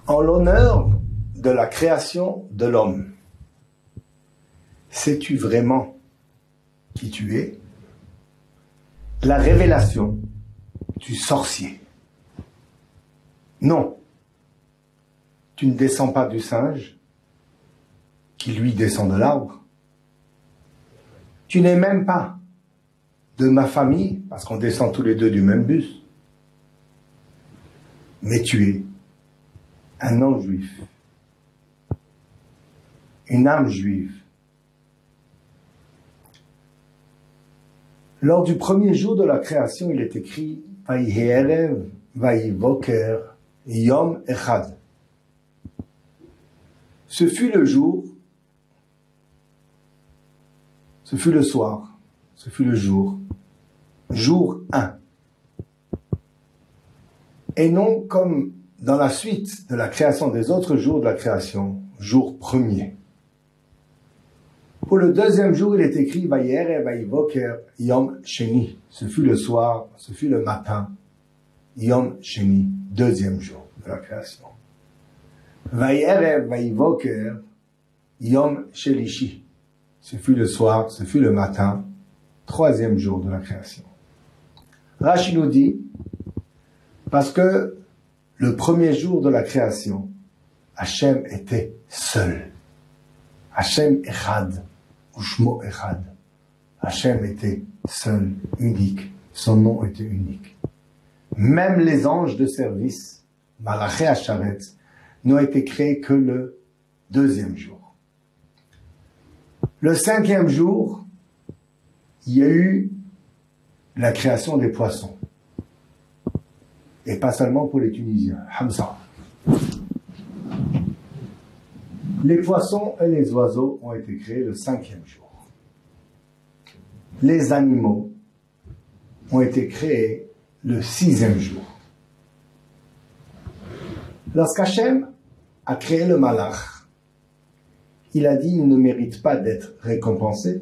En l'honneur de la création de l'homme, sais-tu vraiment qui tu es? La révélation du sorcier. Non, tu ne descends pas du singe, qui lui descend de l'arbre. Tu n'es même pas de ma famille, parce qu'on descend tous les deux du même bus. Mais tu es un ange juif, une âme juive. Lors du premier jour de la création, il est écrit « Vaïhi erev, vaïhi boker, yom echad ». Ce fut le jour, ce fut le soir, ce fut le jour 1. Et non comme dans la suite de la création des autres jours de la création, jour 1er. Pour le deuxième jour, il est écrit Vayerev vayivoker yom sheni. Ce fut le soir, ce fut le matin, yom sheni, deuxième jour de la création. Vayerev vayivoker yom shelishi. Ce fut le soir, ce fut le matin, troisième jour de la création. Rashi nous dit, parce que le premier jour de la création, Hachem était seul. Hachem Echad, Ushmo Echad. Hachem était seul, unique. Son nom était unique. Même les anges de service, Malaché Hacharet, n'ont été créés que le deuxième jour. Le cinquième jour, il y a eu la création des poissons. Et pas seulement pour les Tunisiens. Hamza. Les poissons et les oiseaux ont été créés le cinquième jour. Les animaux ont été créés le sixième jour. Lorsqu'Hachem a créé le malach, il a dit il ne mérite pas d'être récompensé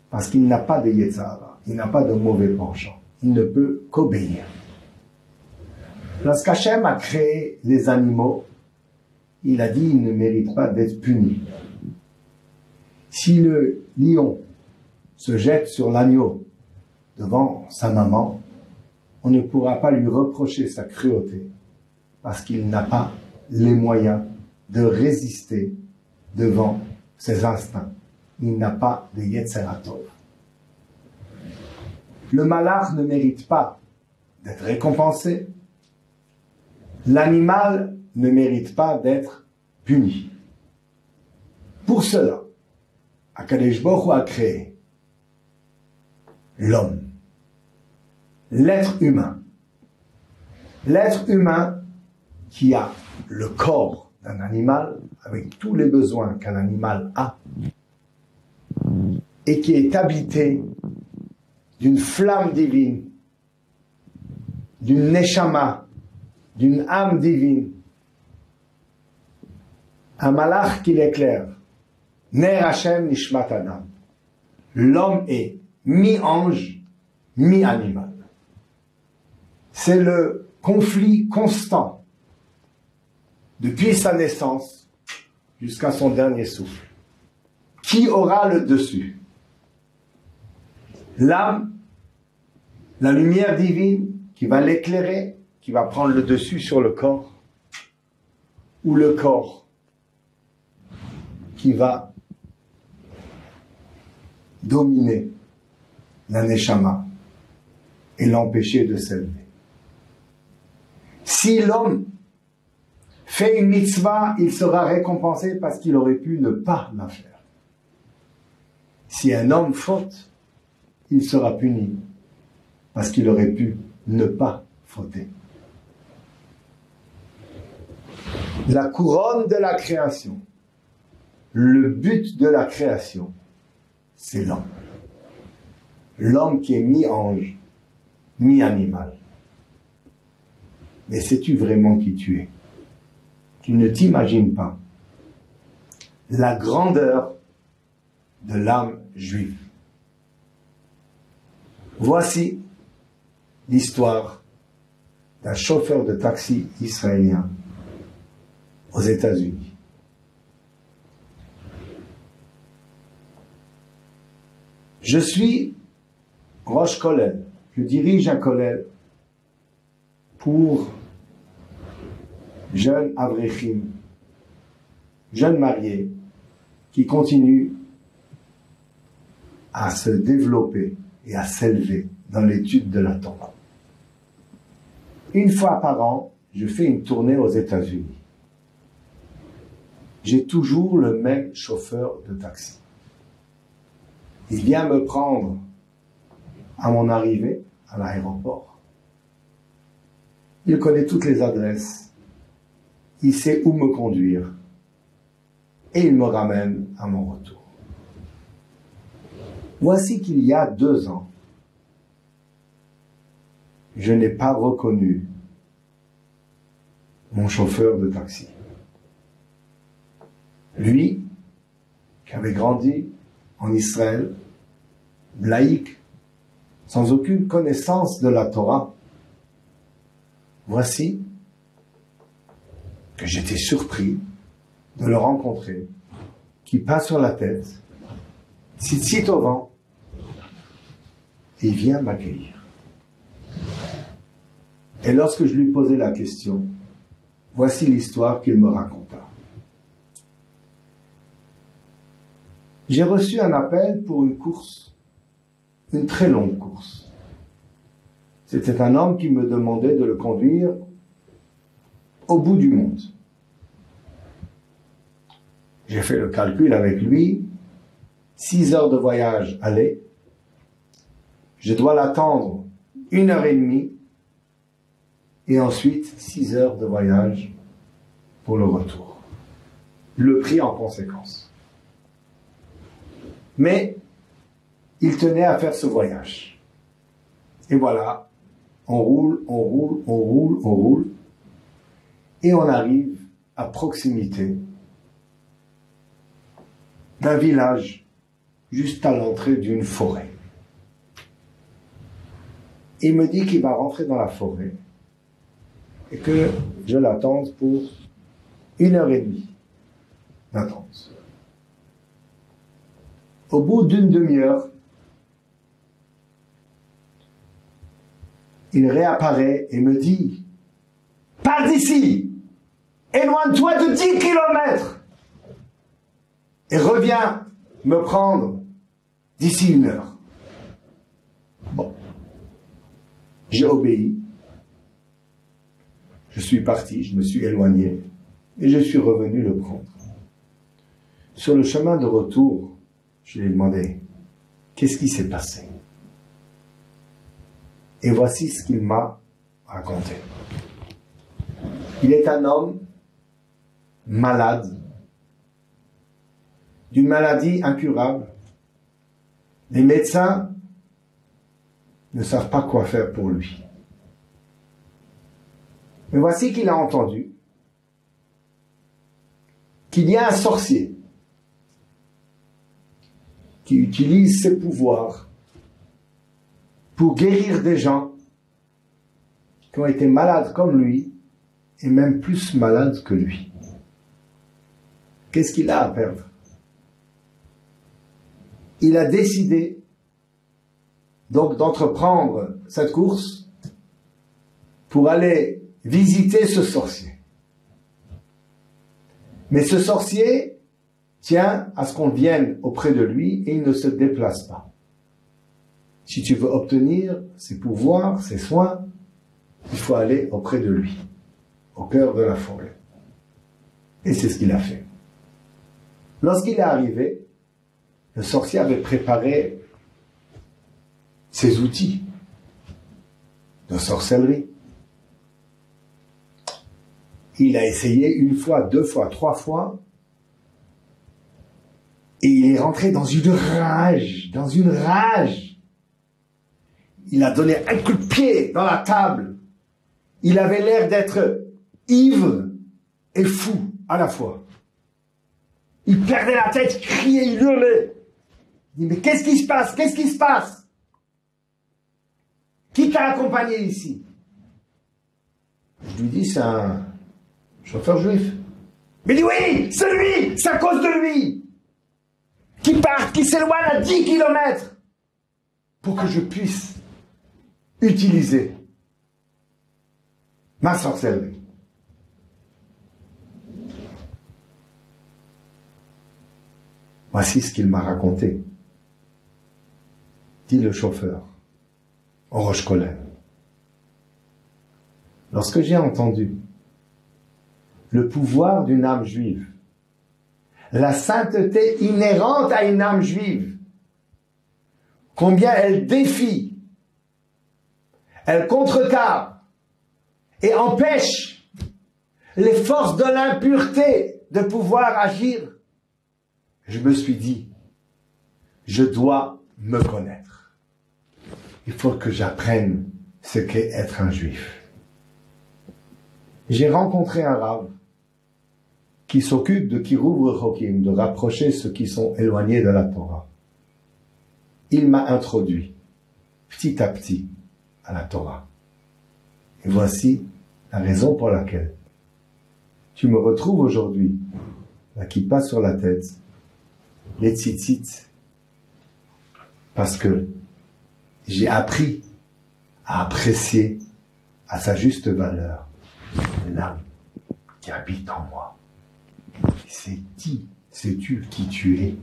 parce qu'il n'a pas de yetzara, il n'a pas de mauvais penchant, il ne peut qu'obéir. Lorsqu'Hachem a créé les animaux, il a dit il ne mérite pas d'être puni. Si le lion se jette sur l'agneau devant sa maman, on ne pourra pas lui reprocher sa cruauté parce qu'il n'a pas les moyens de résister devant ses instincts. Il n'a pas de Yetzer Tov. Le malach ne mérite pas d'être récompensé. L'animal ne mérite pas d'être puni. Pour cela, Akadosh Baruch Hu a créé l'homme, l'être humain. L'être humain qui a le corps d'un animal avec tous les besoins qu'un animal a et qui est habité d'une flamme divine, d'une neshama, d'une âme divine, un malach qui l'éclaire. Ner Hashem nishmat adam. L'homme est mi-ange, mi-animal. C'est le conflit constant depuis sa naissance jusqu'à son dernier souffle. Qui aura le dessus? L'âme, la lumière divine qui va l'éclairer, qui va prendre le dessus sur le corps, ou le corps qui va dominer la neshama et l'empêcher de s'élever. Si l'homme fait une mitzvah, il sera récompensé parce qu'il aurait pu ne pas la faire. Si un homme faute, il sera puni parce qu'il aurait pu ne pas fauter. La couronne de la création, le but de la création, c'est l'homme. L'homme qui est mi-ange, mi-animal. Mais sais-tu vraiment qui tu es? Tu ne t'imagines pas la grandeur de l'âme juive. Voici l'histoire d'un chauffeur de taxi israélien aux États-Unis. Je suis Rosh Kollel, je dirige un kollel pour jeunes avrechim, jeunes mariés, qui continuent à se développer et à s'élever dans l'étude de la Torah. Une fois par an, je fais une tournée aux États-Unis. J'ai toujours le même chauffeur de taxi. Il vient me prendre à mon arrivée à l'aéroport. Il connaît toutes les adresses. Il sait où me conduire. Et il me ramène à mon retour. Voici qu'il y a 2 ans, je n'ai pas reconnu mon chauffeur de taxi. Lui, qui avait grandi en Israël, laïque, sans aucune connaissance de la Torah, voici que j'étais surpris de le rencontrer, qui passe sur la tête, tzitzit au vent, et il vient m'accueillir. Et lorsque je lui posais la question, voici l'histoire qu'il me raconta. J'ai reçu un appel pour une course, une très longue course. C'était un homme qui me demandait de le conduire au bout du monde. J'ai fait le calcul avec lui, 6 heures de voyage aller, je dois l'attendre 1h30, et ensuite 6 heures de voyage pour le retour. Le prix en conséquence. Mais il tenait à faire ce voyage. Et voilà, on roule, on roule, on roule, on roule, et on arrive à proximité d'un village juste à l'entrée d'une forêt. Il me dit qu'il va rentrer dans la forêt et que je l'attende pour 1h30 d'attente. Au bout d'une demi-heure, il réapparaît et me dit « Pars d'ici, éloigne-toi de 10 kilomètres et reviens me prendre d'ici 1 heure. » Bon, j'ai obéi. Je suis parti, je me suis éloigné et je suis revenu le prendre. Sur le chemin de retour, je lui ai demandé « Qu'est-ce qui s'est passé ?» Et voici ce qu'il m'a raconté. Il est un homme malade, d'une maladie incurable. Les médecins ne savent pas quoi faire pour lui. Mais voici qu'il a entendu qu'il y a un sorcier qui utilise ses pouvoirs pour guérir des gens qui ont été malades comme lui et même plus malades que lui. Qu'est-ce qu'il a à perdre? Il a décidé donc d'entreprendre cette course pour aller visiter ce sorcier. Mais ce sorcier tient à ce qu'on vienne auprès de lui et il ne se déplace pas. Si tu veux obtenir ses pouvoirs, ses soins, il faut aller auprès de lui, au cœur de la forêt. Et c'est ce qu'il a fait. Lorsqu'il est arrivé, le sorcier avait préparé ses outils de sorcellerie. Il a essayé 1 fois, 2 fois, 3 fois, et il est rentré dans une rage, Il a donné un coup de pied dans la table. Il avait l'air d'être ivre et fou à la fois. Il perdait la tête, il criait, il hurlait. Il dit, mais qu'est-ce qui se passe? Qu'est-ce qui se passe? Qui t'a accompagné ici? Je lui dis, c'est un chauffeur juif. Mais il dit oui, c'est lui, c'est à cause de lui. Qui part, qui s'éloigne à 10 kilomètres pour que je puisse utiliser ma sorcellerie. Voici ce qu'il m'a raconté, dit le chauffeur, au Roche-Colère. Lorsque j'ai entendu le pouvoir d'une âme juive, la sainteté inhérente à une âme juive, combien elle défie, elle contrecarre et empêche les forces de l'impureté de pouvoir agir, je me suis dit, je dois me connaître. Il faut que j'apprenne ce qu'est être un juif. J'ai rencontré un rave qui s'occupe de Kiruv Rechokim, de rapprocher ceux qui sont éloignés de la Torah. Il m'a introduit, petit à petit, à la Torah. Et voici la raison pour laquelle tu me retrouves aujourd'hui, la kippa sur la tête, les tzitzit, parce que j'ai appris à apprécier à sa juste valeur l'âme qui habite en moi. C'est qui, sais-tu qui tu es?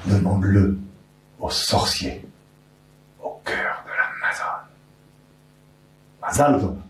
Demande-le au sorcier, au cœur de la Mazal. Mazal Tov.